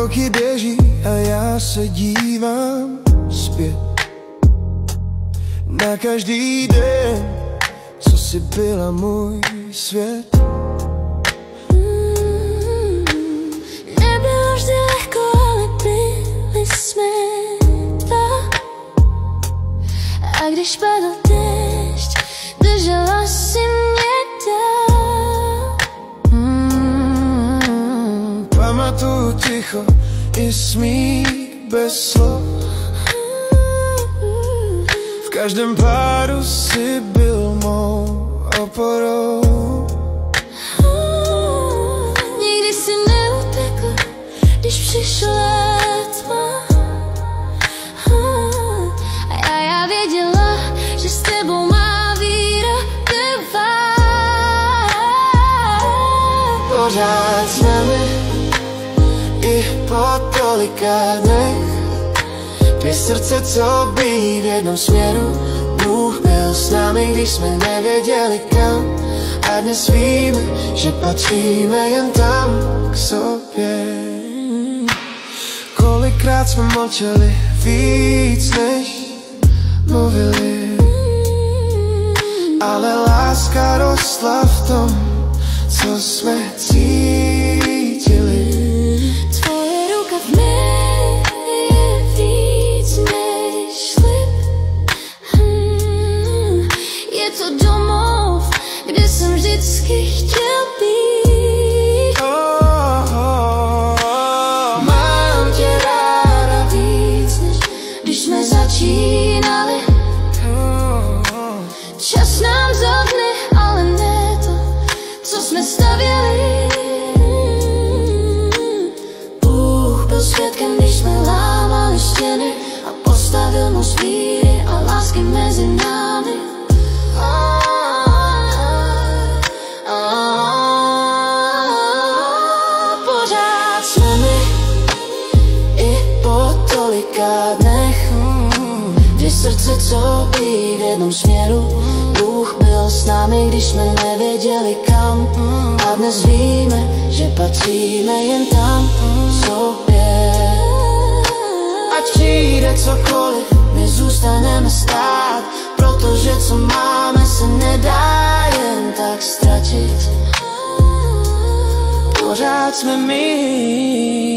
Roky běží a já se dívám zpět na každý den, co si byla můj svět. Nebylo vždy lehko, ale byli jsme dva. A když padl déšť, držela si mě dál. Pamatuju ticho i smích bez slov. V každém pádu si byl mou oporou. Nikdy si neutekl, když přišla tma. A já věděla, že s tebou má víra trvá. Pořád s námi i po tolika dnech. Dvě srdce, co bijí v jednom směru. Bůh byl s námi, když jsme nevěděli kam. A dnes víme, že patříme jen tam k sobě. Kolikrát jsme mlčeli víc, než mluvili, ale láska rostla v tom, co jsme cítili. Tvoje ruka v mé je víc než slib. Je to domov, kde jsem vždycky chtěl být. Mám tě ráda víc, než když jsme začínali. Čas nám zavne, ale ne to, co jsme stavěli. Bůh byl svědkem, když jsme lámali stěny a postavil most víry a lásky mezi námi. Pořád jsme my i po tolika dnech. Dvě srdce, co bijí v jednom směru. Bůh byl s námi, když jsme nevěděli kam. A dnes víme, že patříme jen tam k sobě. Ať přijde cokoliv, my zůstaneme stát, protože co máme se nedá jen tak ztratit. Pořád jsme my.